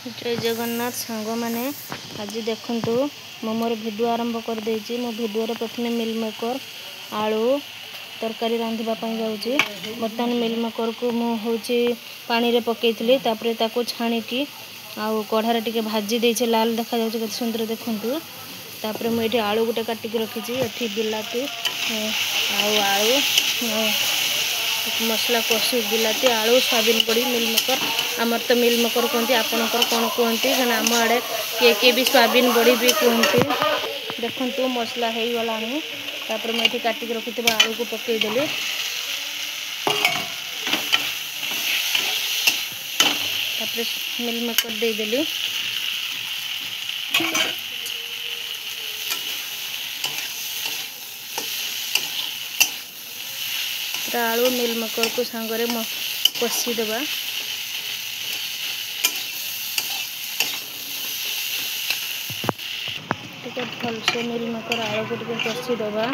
जय जगन्नाथ सांग मैंने आज देखु मो मोर भिडियो आरंभ कर देछि। मो भिडियो रे प्रथमे मिल मेकर आलू तरकारी रांधवाई जाऊँगी। बर्तमान मिल मेकर को मु होची पानी रे पकेइतली तापरे ताको छाणिकी आउ कढ़ारे टिके भाजी देछि। लाल देखा जाउछ केते सुंदर देखंतु। तापरे मु एठी आलू गुटे काटिकी रखिछि। एठी बिलाती आउ आलू मसला कषि बिलाती आलू सोयाबीन बड़ी मिल मेकर आमर तो मिल मेकर कहते आपणकर कौन कहते कहना आम आड़े किए भी सोयाबीन बड़ी भी कहते। देखु मसला हो गलानी तापर मुझे काटिक रखि आलू को पकईदेली। तापर मिल मेकर देदेली। आलू मिल मेकर को सांगरे कषि देवा। टिके भलसे मिल मेकर आलू को टिके कषि देवा।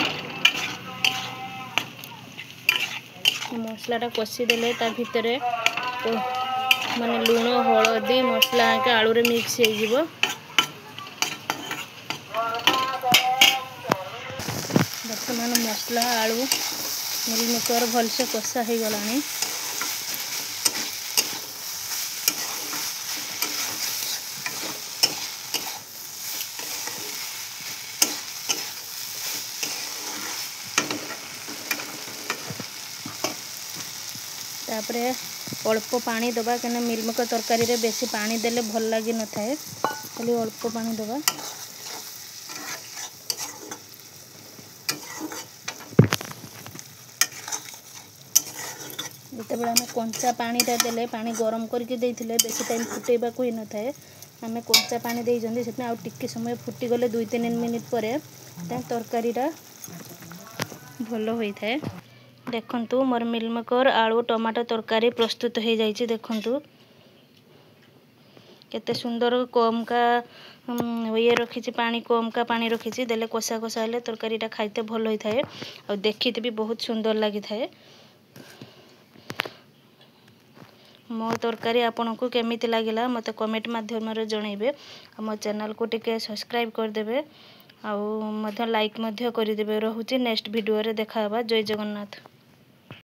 मसलाटा कषि देले ता भितरे माने लूण हलदी मसला आके आलू रे मिक्स हो जिवो। वर्तमान मसला आलू मिल मेकर भलसे कषा हो गलानी। तापरे अल्प पानी दबा कहीं मिल मेकर तरकारी रे बेसी पानी देले भल लगी न थाए। खाली अल्प पानी दबा। जिते बेले आम कंचा पानी देले पानी गरम करके देइथिले बेसी टाइम फुटेबा को ही न थाए। आम कंचा पानी देइजंदी सेतने आ टिके समय फुटी गले 2-3 मिनिट परे तरकारीटा भल होई थाए। देखंतु मोर मिल मेकर आलू टमाटो तरकारी प्रस्तुत हो जाइए। देखंतु केते सुंदर कम का ये रखी पानी कम का पानी रखी देले कषा कषा हेले तरकारीटा खाइते भल होई थाए और देखिते भी बहुत सुंदर लगी थाए। मो तरकारी आपनको केमिति लागिला मते कमेंट माध्यम रे जणाइबे। मो चैनल को टिके सब्सक्राइब कर देबे आउ मध्य लाइक मध्य कर देबे। रहूची नेक्स्ट वीडियो रे देखा बा। जय जगन्नाथ।